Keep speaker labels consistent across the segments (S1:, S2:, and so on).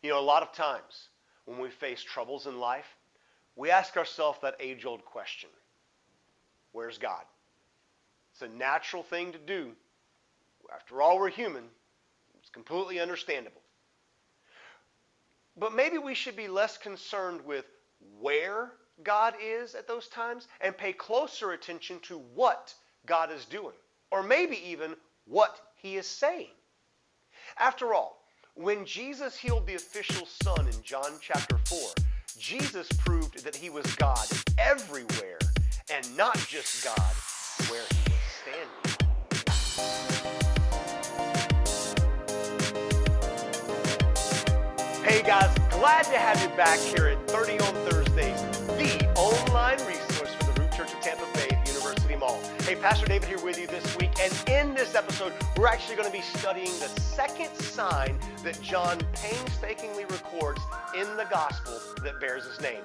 S1: You know, a lot of times when we face troubles in life, we ask ourselves that age-old question, where's God? It's a natural thing to do. After all, we're human. It's completely understandable. But maybe we should be less concerned with where God is at those times and pay closer attention to what God is doing, or maybe even what he is saying. After all, when Jesus healed the official's son in John chapter 4, Jesus proved that he was God everywhere and not just God where he was standing. Hey guys, glad to have you back here at 30 on Thursdays, the online resource for the Root Church of Tampa Bay at University Mall. Hey, Pastor David here with you this week, and in this episode, we're actually going to be studying the second sign that John painstakingly records in the gospel that bears his name.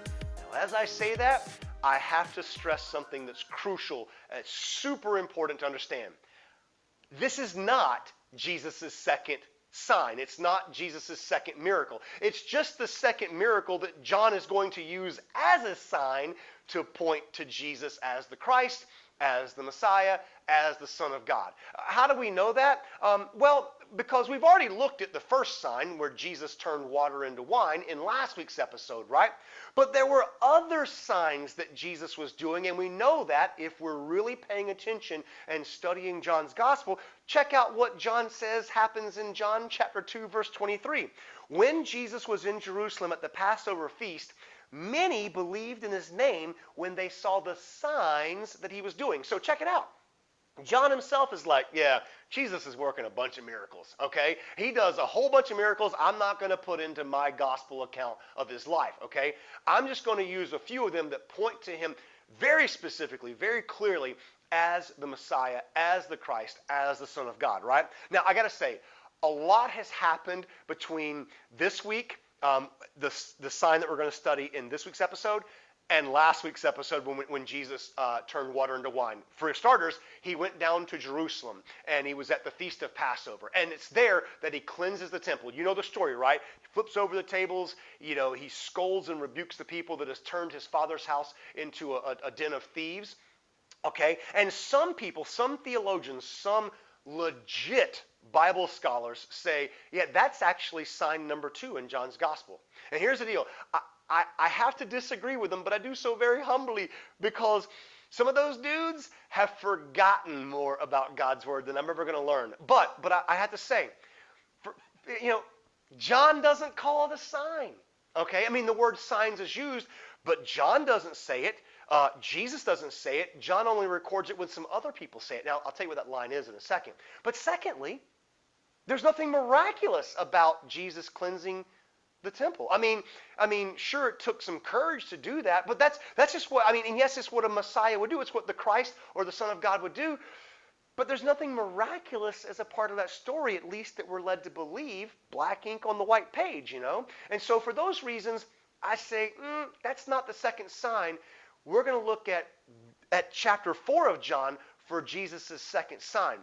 S1: Now, as I say that, I have to stress something that's crucial, it's super important to understand. This is not Jesus' second sign. It's not Jesus' second miracle. It's just the second miracle that John is going to use as a sign to point to Jesus as the Christ, as the Messiah, as the Son of God. How do we know that? Well, because we've already looked at the first sign where Jesus turned water into wine in last week's episode, right? But there were other signs that Jesus was doing, and we know that if we're really paying attention and studying John's gospel. Check out what John says happens in John chapter 2, verse 23. When Jesus was in Jerusalem at the Passover feast, many believed in his name when they saw the signs that he was doing. So check it out. John himself is like, yeah, Jesus is working a bunch of miracles, okay? He does a whole bunch of miracles I'm not going to put into my gospel account of his life, okay? I'm just going to use a few of them that point to him very specifically, very clearly as the Messiah, as the Christ, as the Son of God, right? Now, I got to say, a lot has happened between this week, the sign that we're going to study in this week's episode, and last week's episode when Jesus turned water into wine. For starters, he went down to Jerusalem and he was at the Feast of Passover. And it's there that he cleanses the temple. You know the story, right? He flips over the tables. You know, he scolds and rebukes the people that has turned his father's house into a den of thieves. Okay? And some people, some theologians, some legit Bible scholars say, yeah, that's actually sign number 2 in John's gospel. And here's the deal. I have to disagree with them, but I do so very humbly because some of those dudes have forgotten more about God's word than I'm ever going to learn. But I have to say, John doesn't call it a sign. Okay, I mean the word signs is used, but John doesn't say it. Jesus doesn't say it. John only records it when some other people say it. Now I'll tell you what that line is in a second. But secondly, there's nothing miraculous about Jesus cleansing the temple. I mean, sure, it took some courage to do that, but that's just what, and yes, it's what a Messiah would do. It's what the Christ or the Son of God would do, but there's nothing miraculous as a part of that story, at least that we're led to believe, black ink on the white page, you know? And so for those reasons, I say, that's not the second sign. We're going to look at chapter 4 of John for Jesus' second sign.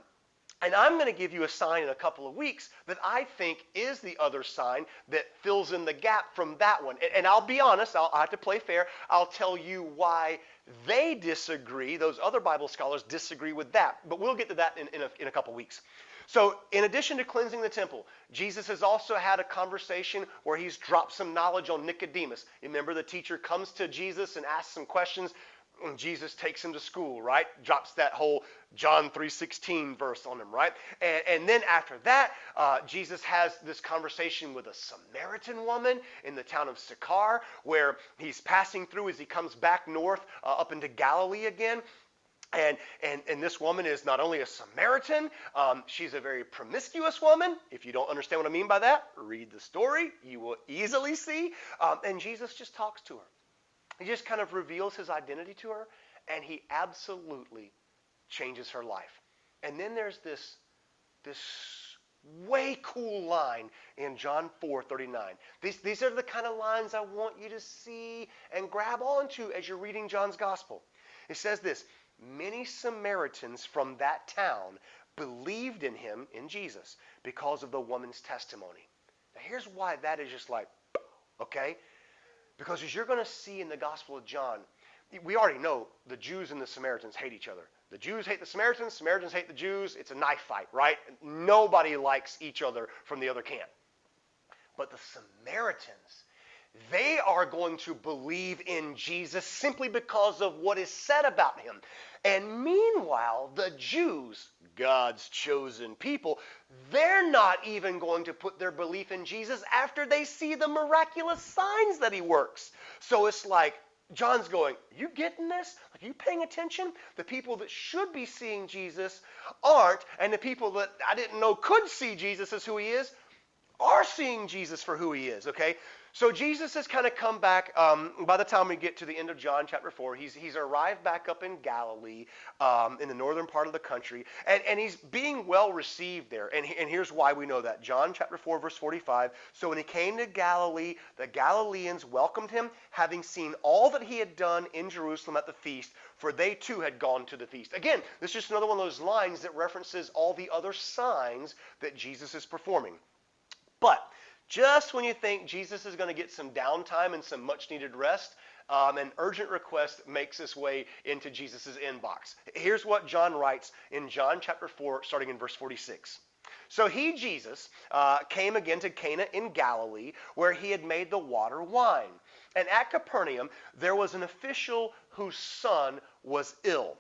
S1: And I'm going to give you a sign in a couple of weeks that I think is the other sign that fills in the gap from that one. And I'll be honest, I'll have to play fair. I'll tell you why they disagree. Those other Bible scholars disagree with that. But we'll get to that in a couple of weeks. So in addition to cleansing the temple, Jesus has also had a conversation where he's dropped some knowledge on Nicodemus. Remember, the teacher comes to Jesus and asks some questions. And Jesus takes him to school, right? Drops that whole John 3:16 verse on him, right? And then after that, Jesus has this conversation with a Samaritan woman in the town of Sychar, where he's passing through as he comes back north up into Galilee again. And this woman is not only a Samaritan, she's a very promiscuous woman. If you don't understand what I mean by that, read the story. You will easily see. And Jesus just talks to her. He just kind of reveals his identity to her, and he absolutely changes her life. And then there's this way cool line in John 4:39. These are the kind of lines I want you to see and grab onto as you're reading John's gospel. It says this: many Samaritans from that town believed in him, in Jesus, because of the woman's testimony. Now here's why that is just like, okay? Because as you're going to see in the Gospel of John, we already know the Jews and the Samaritans hate each other. The Jews hate the Samaritans hate the Jews. It's a knife fight, right? Nobody likes each other from the other camp. But the Samaritans, they are going to believe in Jesus simply because of what is said about him. And meanwhile, the Jews, God's chosen people, they're not even going to put their belief in Jesus after they see the miraculous signs that he works. So it's like, John's going, you getting this? Like, you paying attention? The people that should be seeing Jesus aren't, and the people that I didn't know could see Jesus as who he is are seeing Jesus for who he is, okay? So Jesus has kind of come back. By the time we get to the end of John chapter 4, he's arrived back up in Galilee, in the northern part of the country, and he's being well received there. And here's why we know that. John chapter 4, verse 45, so when he came to Galilee, the Galileans welcomed him, having seen all that he had done in Jerusalem at the feast, for they too had gone to the feast. Again, this is just another one of those lines that references all the other signs that Jesus is performing. But just when you think Jesus is going to get some downtime and some much-needed rest, an urgent request makes its way into Jesus' inbox. Here's what John writes in John chapter 4, starting in verse 46. So he, Jesus, came again to Cana in Galilee, where he had made the water wine. And at Capernaum, there was an official whose son was ill.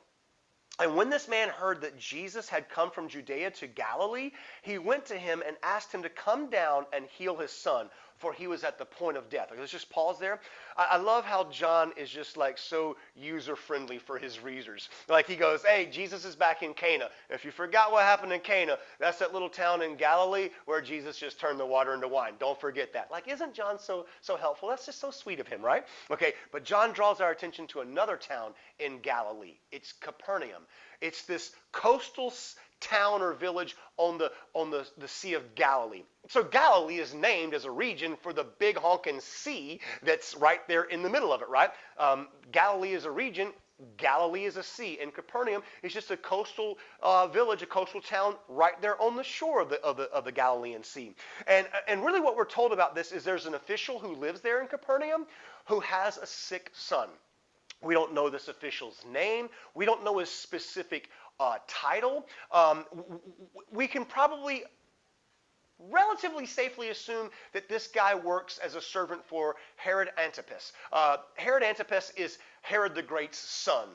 S1: And when this man heard that Jesus had come from Judea to Galilee, he went to him and asked him to come down and heal his son, for he was at the point of death. Let's just pause there. I love how John is just like so user-friendly for his readers. Like he goes, hey, Jesus is back in Cana. If you forgot what happened in Cana, that's that little town in Galilee where Jesus just turned the water into wine. Don't forget that. Like, isn't John so helpful? That's just so sweet of him, right? Okay, but John draws our attention to another town in Galilee. It's Capernaum. It's this coastal town or village on the Sea of Galilee. So Galilee is named as a region for the big honking sea that's right there in the middle of it, right? Galilee is a region. Galilee is a sea, and Capernaum is just a coastal village, a coastal town right there on the shore of the Galilean Sea. And really what we're told about this is there's an official who lives there in Capernaum who has a sick son. We don't know this official's name. We don't know his specific title. We can probably relatively safely assume that this guy works as a servant for Herod Antipas. Herod Antipas is Herod the Great's son,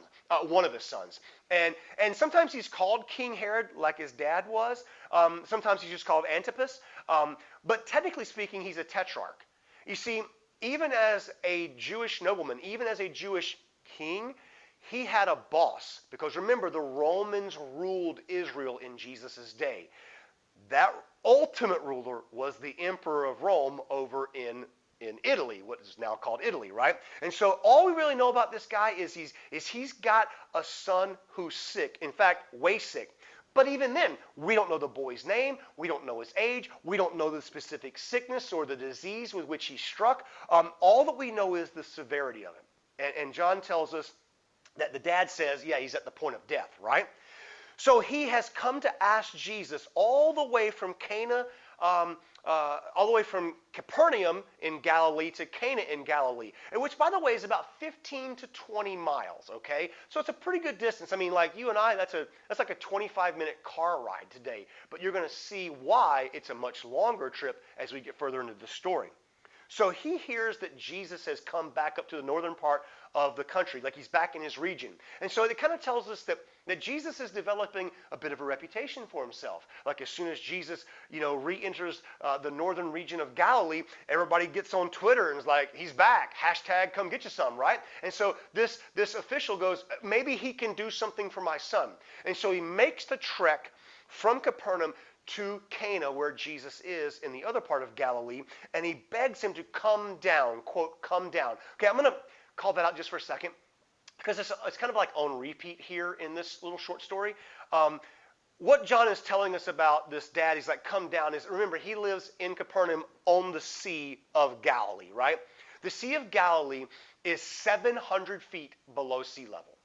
S1: one of his sons. And sometimes he's called King Herod like his dad was. Sometimes he's just called Antipas. But technically speaking, he's a tetrarch. You see, even as a Jewish nobleman, even as a Jewish king, he had a boss. Because remember, the Romans ruled Israel in Jesus' day. That ultimate ruler was the emperor of Rome over in Italy, what is now called Italy, right? And so all we really know about this guy is he's got a son who's sick. In fact, way sick. But even then, we don't know the boy's name. We don't know his age. We don't know the specific sickness or the disease with which he's struck. All that we know is the severity of it. And John tells us that the dad says, yeah, he's at the point of death, right? So he has come to ask Jesus all the way from Cana, all the way from Capernaum in Galilee to Cana in Galilee, which, by the way, is about 15 to 20 miles, okay? So it's a pretty good distance. I mean, like you and I, that's like a 25-minute car ride today. But you're going to see why it's a much longer trip as we get further into the story. So he hears that Jesus has come back up to the northern part of the country, like he's back in his region. And so it kind of tells us that Jesus is developing a bit of a reputation for himself. Like as soon as Jesus, re-enters the northern region of Galilee, everybody gets on Twitter and is like, he's back, hashtag come get you some, right? And so this official goes, maybe he can do something for my son. And so he makes the trek from Capernaum to Cana, where Jesus is in the other part of Galilee, and he begs him to come down, quote, come down. Okay, I'm going to call that out just for a second, because it's kind of like on repeat here in this little short story. What John is telling us about this dad, he's like, come down, is, remember, he lives in Capernaum on the Sea of Galilee, right? The Sea of Galilee is 700 feet below sea level.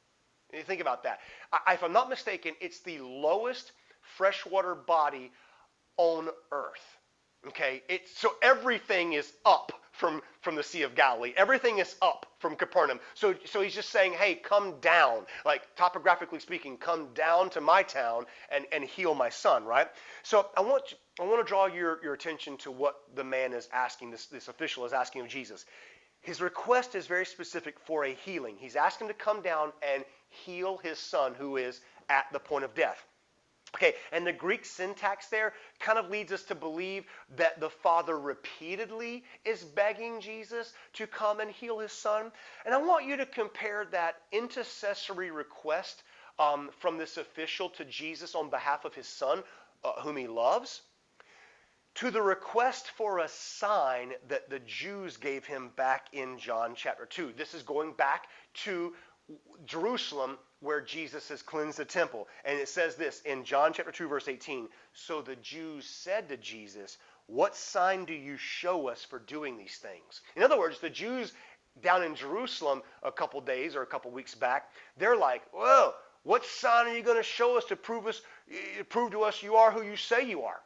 S1: You think about that. If I'm not mistaken, it's the lowest freshwater body on Earth. Okay, so everything is up from the Sea of Galilee. Everything is up from Capernaum. So he's just saying, hey, come down. Like topographically speaking, come down to my town and heal my son, right? So I want to draw your attention to what the man is asking, this official is asking of Jesus. His request is very specific for a healing. He's asking him to come down and heal his son who is at the point of death. Okay, and the Greek syntax there kind of leads us to believe that the father repeatedly is begging Jesus to come and heal his son. And I want you to compare that intercessory request from this official to Jesus on behalf of his son, whom he loves, to the request for a sign that the Jews gave him back in John chapter 2. This is going back to Jerusalem where Jesus has cleansed the temple. And it says this in John chapter 2 verse 18. So the Jews said to Jesus, what sign do you show us for doing these things? In other words, the Jews down in Jerusalem a couple days or a couple weeks back, they're like, whoa, what sign are you going to show us to prove to us you are who you say you are?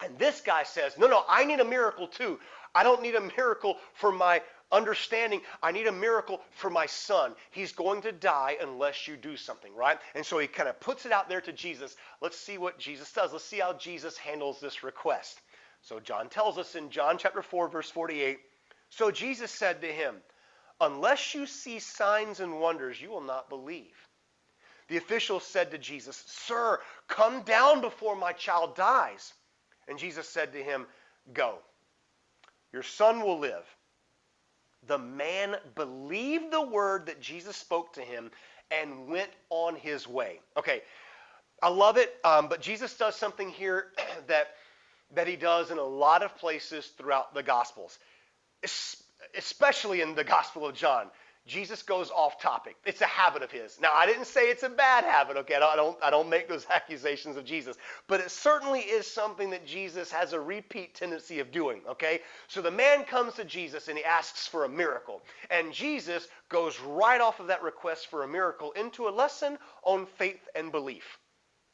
S1: And this guy says, no, I need a miracle too. I don't need a miracle for my understanding. I need a miracle for my son. He's going to die unless you do something, right? And so he kind of puts it out there to Jesus. Let's see what Jesus does. Let's see how Jesus handles this request. So John tells us in John chapter 4, verse 48, so Jesus said to him, unless you see signs and wonders, you will not believe. The official said to Jesus, sir, come down before my child dies. And Jesus said to him, go, your son will live. The man believed the word that Jesus spoke to him and went on his way. Okay, I love it, but Jesus does something here that he does in a lot of places throughout the Gospels, especially in the Gospel of John. Jesus goes off topic. It's a habit of his. Now, I didn't say it's a bad habit, okay? I don't make those accusations of Jesus. But it certainly is something that Jesus has a repeat tendency of doing, okay? So the man comes to Jesus and he asks for a miracle. And Jesus goes right off of that request for a miracle into a lesson on faith and belief.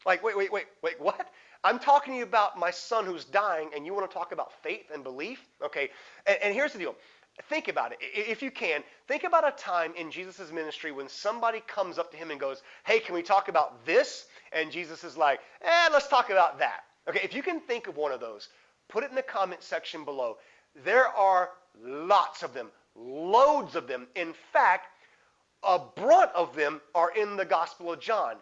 S1: Like, wait, what? I'm talking to you about my son who's dying, and you want to talk about faith and belief? Okay, and here's the deal. Think about it. If you can, think about a time in Jesus' ministry when somebody comes up to him and goes, hey, can we talk about this? And Jesus is like, let's talk about that. Okay, if you can think of one of those, put it in the comment section below. There are lots of them, loads of them. In fact, a brunt of them are in the Gospel of John.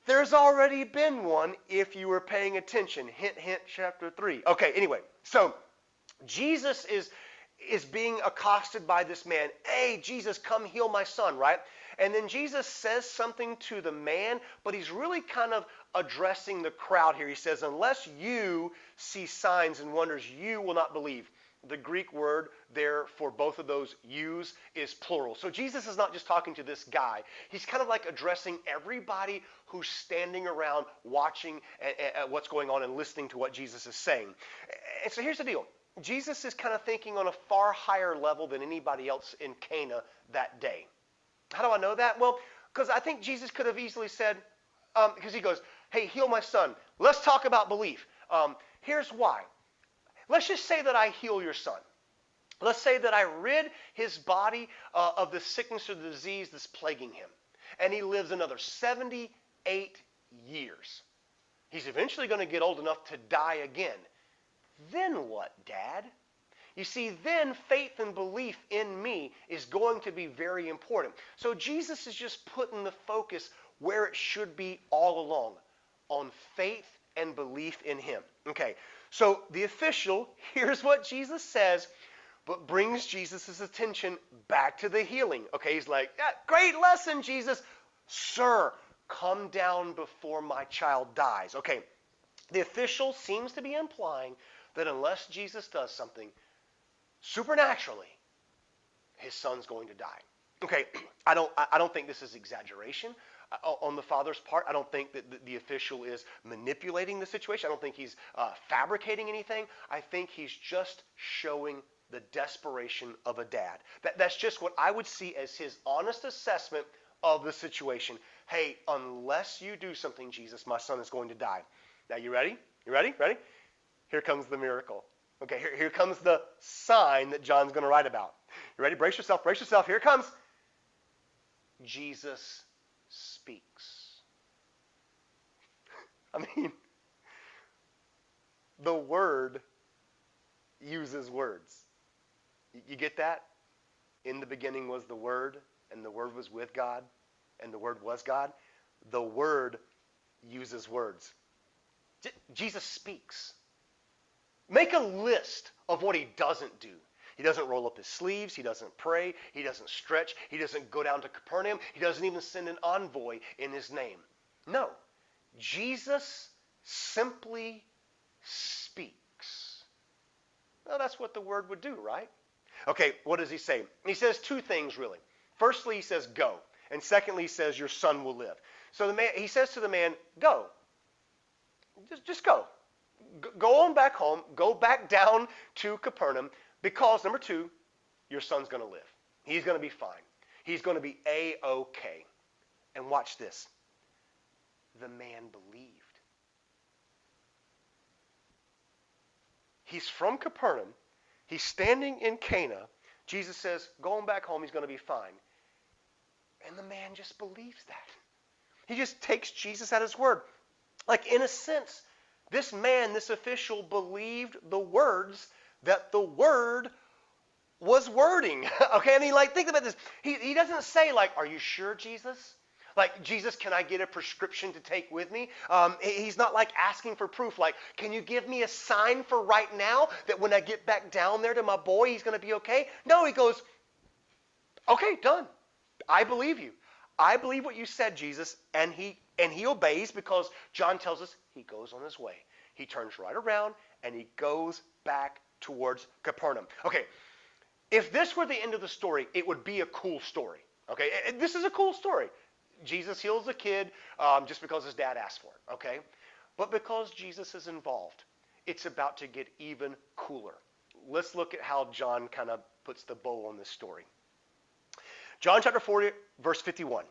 S1: There's already been one if you were paying attention. Hint, hint, chapter 3. Okay, anyway, so Jesus is being accosted by this man. Hey, Jesus, come heal my son, right? And then Jesus says something to the man, but he's really kind of addressing the crowd here. He says, unless you see signs and wonders, you will not believe. The Greek word there for both of those yous is plural. So Jesus is not just talking to this guy. He's kind of like addressing everybody who's standing around watching what's going on and listening to what Jesus is saying. And so here's the deal. Jesus is kind of thinking on a far higher level than anybody else in Cana that day. How do I know that? Well, because I think Jesus could have easily said, because he goes, hey, heal my son. Let's talk about belief. Here's why. Let's just say that I heal your son. Let's say that I rid his body of the sickness or the disease that's plaguing him. And he lives another 78 years. He's eventually going to get old enough to die again. Then what, Dad? You see, then faith and belief in me is going to be very important. So Jesus is just putting the focus where it should be all along, on faith and belief in him. Okay, so the official hears what Jesus says, but brings Jesus' attention back to the healing. Okay, he's like, yeah, great lesson, Jesus. Sir, come down before my child dies. Okay, the official seems to be implying that unless Jesus does something supernaturally, his son's going to die. Okay, I don't think this is exaggeration on the father's part. I don't think that the official is manipulating the situation. I don't think he's fabricating anything. I think he's just showing the desperation of a dad. That's just what I would see as his honest assessment of the situation. Hey, unless you do something, Jesus, my son is going to die. Now, you ready? You ready? Ready? Here comes the miracle. Okay, here comes the sign that John's going to write about. You ready? Brace yourself, brace yourself. Here it comes. Jesus speaks. I mean, the Word uses words. You get that? In the beginning was the Word, and the Word was with God, and the Word was God. The Word uses words. Jesus speaks. Make a list of what he doesn't do. He doesn't roll up his sleeves. He doesn't pray. He doesn't stretch. He doesn't go down to Capernaum. He doesn't even send an envoy in his name. No. Jesus simply speaks. Well, that's what the Word would do, right? Okay, what does he say? He says two things, really. Firstly, he says, go. And secondly, he says, your son will live. So he says to the man, go. Just go. Go on back home. Go back down to Capernaum because, number two, your son's going to live. He's going to be fine. He's going to be A-OK. And watch this. The man believed. He's from Capernaum. He's standing in Cana. Jesus says, go on back home. He's going to be fine. And the man just believes that. He just takes Jesus at his word. Like, in a sense, this man, this official, believed the words that the Word was wording. Okay, I mean, like, think about this. He doesn't say, like, are you sure, Jesus? Like, Jesus, can I get a prescription to take with me? He's not, like, asking for proof. Like, can you give me a sign for right now that when I get back down there to my boy, he's going to be okay? No, he goes, okay, done. I believe you. I believe what you said, Jesus, and he obeys because John tells us he goes on his way. He turns right around and he goes back towards Capernaum. Okay, if this were the end of the story, it would be a cool story. Okay, this is a cool story. Jesus heals a kid just because his dad asked for it. Okay, but because Jesus is involved, it's about to get even cooler. Let's look at how John kind of puts the bow on this story. John chapter 4, verse 51.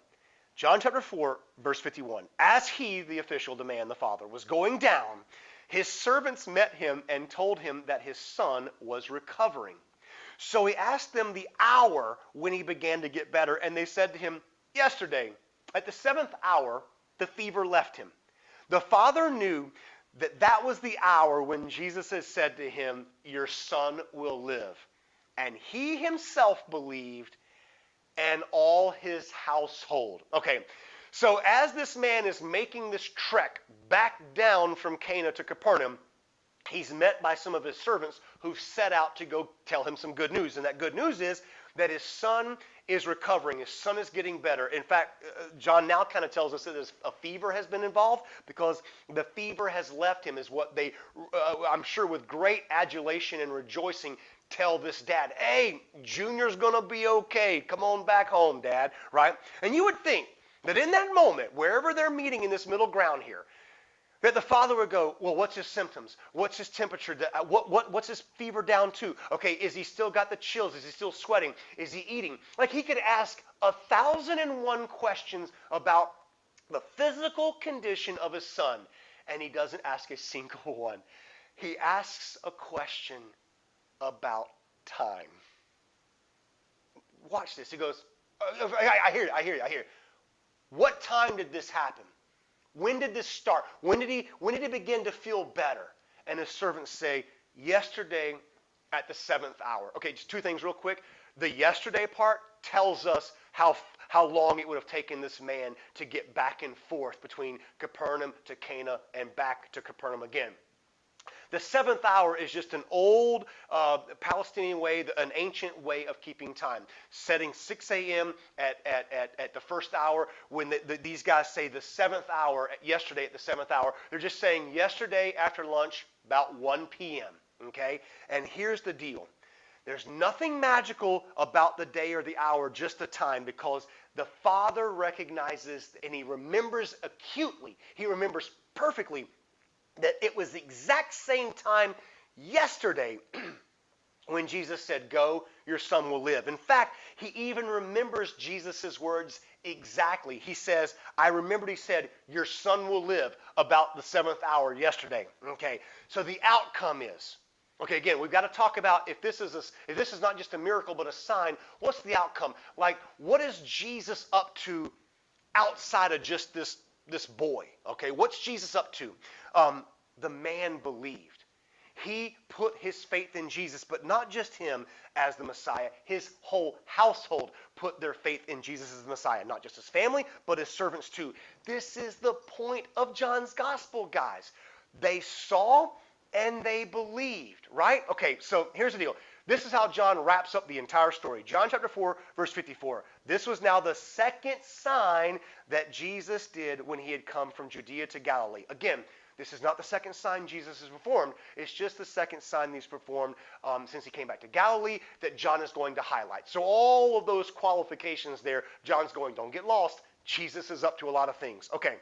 S1: John chapter 4, verse 51. As he, the official, the man, the father, was going down, his servants met him and told him that his son was recovering. So he asked them the hour when he began to get better, and they said to him, yesterday, at the 7th hour, the fever left him. The father knew that that was the hour when Jesus had said to him, your son will live. And he himself believed, and all his household. Okay, so as this man is making this trek back down from Cana to Capernaum, he's met by some of his servants who've set out to go tell him some good news. And that good news is that his son is recovering. His son is getting better. In fact, John now kind of tells us that a fever has been involved because the fever has left him, is what they, I'm sure with great adulation and rejoicing, tell this dad, hey, Junior's going to be okay. Come on back home, Dad, right? And you would think that in that moment, wherever they're meeting in this middle ground here, that the father would go, well, what's his symptoms? What's his temperature? What's his fever down to? Okay, is he still got the chills? Is he still sweating? Is he eating? Like, he could ask 1,001 questions about the physical condition of his son, and he doesn't ask a single one. He asks a question about time. Watch this. He goes, I hear it. What time did this happen? When did this start? When did he begin to feel better? And his servants say, yesterday at the 7th hour. Okay, just two things real quick. The yesterday part tells us how long it would have taken this man to get back and forth between Capernaum to Cana and back to Capernaum again. The 7th hour is just an old Palestinian way, an ancient way of keeping time. Setting 6 a.m. at the first hour. When these guys say the 7th hour, yesterday at the 7th hour, they're just saying yesterday after lunch about 1 p.m. Okay? And here's the deal. There's nothing magical about the day or the hour, just the time, because the Father recognizes and he remembers acutely, he remembers perfectly that it was the exact same time yesterday when Jesus said, go, your son will live. In fact, he even remembers Jesus' words exactly. He says, I remembered he said, your son will live about the 7th hour yesterday. Okay, so the outcome is Okay, again, we've got to talk about if this is not just a miracle but a sign, what's the outcome? Like, what is Jesus up to outside of just this boy? Okay, what's Jesus up to? The man believed. He put his faith in Jesus, but not just him as the Messiah. His whole household put their faith in Jesus as the Messiah. Not just his family, but his servants too. This is the point of John's gospel, guys. They saw and they believed, right? Okay, so here's the deal. This is how John wraps up the entire story. John chapter 4, verse 54. This was now the second sign that Jesus did when he had come from Judea to Galilee. Again, this is not the second sign Jesus has performed. It's just the second sign he's performed since he came back to Galilee that John is going to highlight. So all of those qualifications there, John's going, don't get lost. Jesus is up to a lot of things. Okay,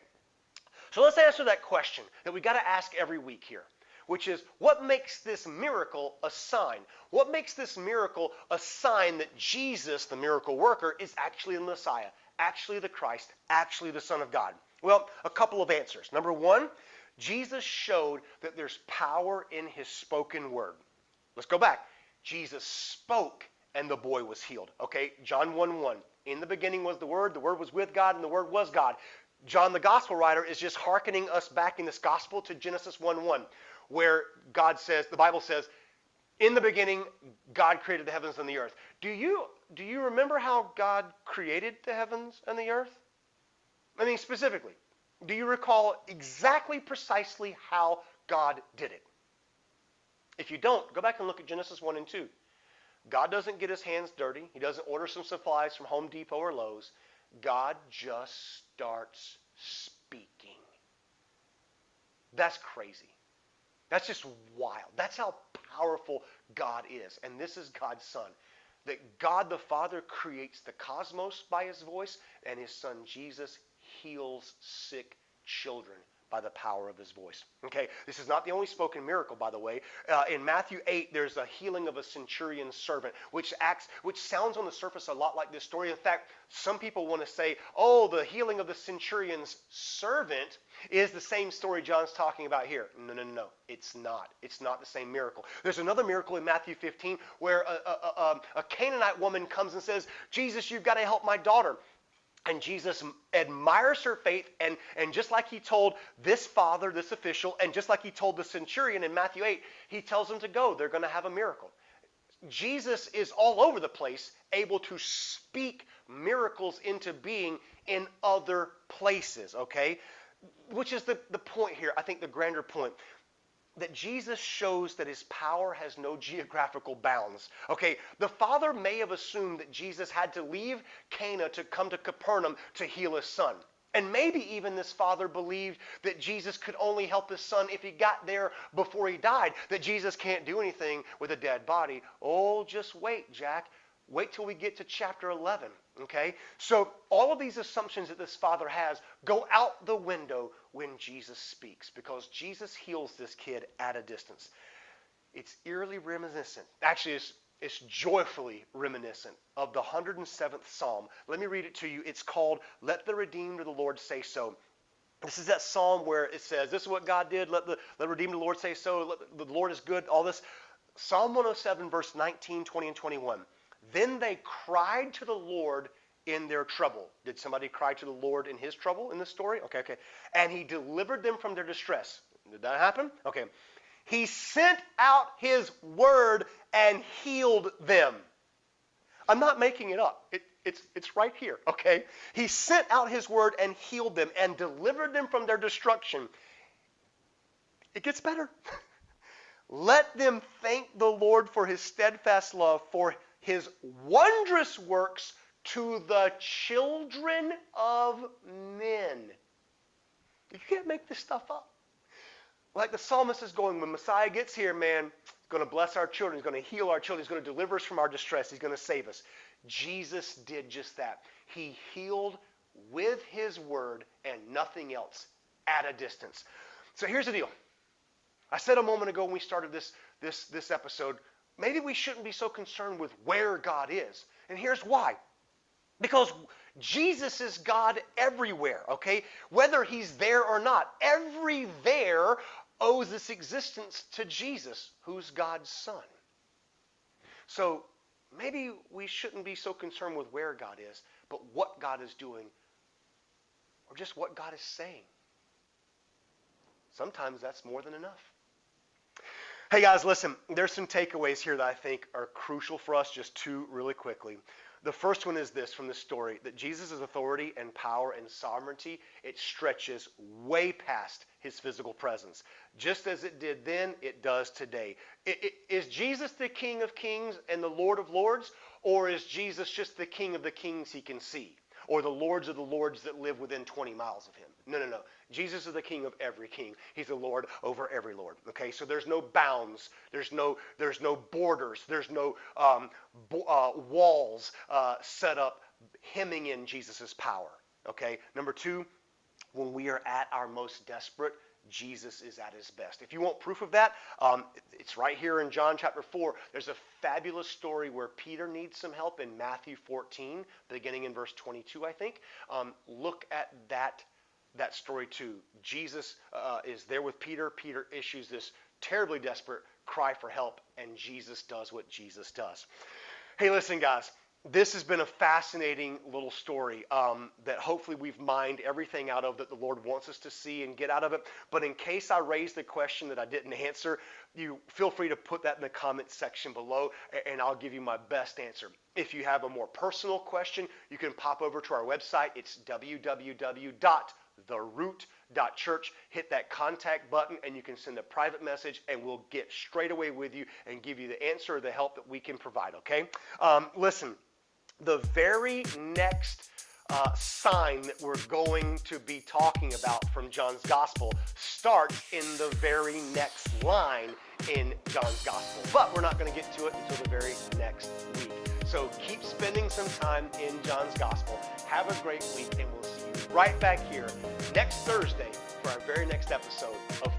S1: so let's answer that question that we got to ask every week here, which is, what makes this miracle a sign? What makes this miracle a sign that Jesus, the miracle worker, is actually the Messiah, actually the Christ, actually the Son of God? Well, a couple of answers. Number one, Jesus showed that there's power in his spoken word. Let's go back. Jesus spoke and the boy was healed. Okay, John 1:1. In the beginning was the Word was with God, and the Word was God. John, the gospel writer, is just hearkening us back in this gospel to Genesis 1:1, where God says, the Bible says, in the beginning, God created the heavens and the earth. Do you remember how God created the heavens and the earth? I mean, specifically. Do you recall exactly precisely how God did it? If you don't, go back and look at Genesis 1 and 2. God doesn't get his hands dirty. He doesn't order some supplies from Home Depot or Lowe's. God just starts speaking. That's crazy. That's just wild. That's how powerful God is. And this is God's Son. That God the Father creates the cosmos by his voice, and his Son Jesus heals sick children by the power of his voice. Okay, this is not the only spoken miracle, by the way. In Matthew 8, there's a healing of a centurion's servant, which sounds on the surface a lot like this story. In fact, some people want to say, oh, the healing of the centurion's servant is the same story John's talking about here. No. It's not. It's not the same miracle. There's another miracle in Matthew 15 where a Canaanite woman comes and says, Jesus, you've got to help my daughter. And Jesus admires her faith, and just like he told this father, this official, and just like he told the centurion in Matthew 8, he tells them to go. They're going to have a miracle. Jesus is all over the place, able to speak miracles into being in other places, okay? Which is the point here, I think the grander point, that Jesus shows that his power has no geographical bounds. Okay, the Father may have assumed that Jesus had to leave Cana to come to Capernaum to heal his son. And maybe even this father believed that Jesus could only help his son if he got there before he died, that Jesus can't do anything with a dead body. Oh, just wait, Jack. Wait till we get to chapter 11, okay? So all of these assumptions that this father has go out the window when Jesus speaks, because Jesus heals this kid at a distance. It's eerily reminiscent. Actually, it's joyfully reminiscent of the 107th Psalm. Let me read it to you. It's called, Let the Redeemed of the Lord Say So. This is that psalm where it says, this is what God did, let the redeemed of the Lord say so, the Lord is good, all this. Psalm 107, verse 19, 20, and 21. Then they cried to the Lord in their trouble. Did somebody cry to the Lord in his trouble in this story? Okay. And he delivered them from their distress. Did that happen? Okay. He sent out his word and healed them. I'm not making it up. It's right here, okay? He sent out his word and healed them and delivered them from their destruction. It gets better. Let them thank the Lord for his steadfast love, for his wondrous works to the children of men. You can't make this stuff up. Like the psalmist is going, when Messiah gets here, man, he's going to bless our children. He's going to heal our children. He's going to deliver us from our distress. He's going to save us. Jesus did just that. He healed with his word and nothing else at a distance. So here's the deal. I said a moment ago when we started this episode, maybe we shouldn't be so concerned with where God is. And here's why. Because Jesus is God everywhere, okay? Whether he's there or not. Every there owes its existence to Jesus, who's God's son. So maybe we shouldn't be so concerned with where God is, but what God is doing, or just what God is saying. Sometimes that's more than enough. Hey guys, listen, there's some takeaways here that I think are crucial for us, just two really quickly. The first one is this from this story, that Jesus' authority and power and sovereignty, it stretches way past his physical presence. Just as it did then, it does today. Is Jesus the King of Kings and the Lord of Lords, or is Jesus just the King of the kings he can see? Or the lords of the lords that live within 20 miles of him? No. Jesus is the King of every king. He's the Lord over every lord. Okay, so there's no bounds. There's no borders. There's no walls set up hemming in Jesus' power. Okay, number two, when we are at our most desperate, Jesus is at his best. If you want proof of that, it's right here in John chapter 4. There's a fabulous story where Peter needs some help in Matthew 14, beginning in verse 22, I think. Look at that story too. Jesus is there with Peter. Peter issues this terribly desperate cry for help, and Jesus does what Jesus does. Hey, listen, guys. This has been a fascinating little story that hopefully we've mined everything out of that the Lord wants us to see and get out of it. But in case I raised the question that I didn't answer, you feel free to put that in the comments section below, and I'll give you my best answer. If you have a more personal question, you can pop over to our website. It's www.theroot.church. Hit that contact button, and you can send a private message, and we'll get straight away with you and give you the answer or the help that we can provide, okay? Listen. The very next sign that we're going to be talking about from John's Gospel starts in the very next line in John's Gospel. But we're not going to get to it until the very next week. So keep spending some time in John's Gospel. Have a great week, and we'll see you right back here next Thursday for our very next episode of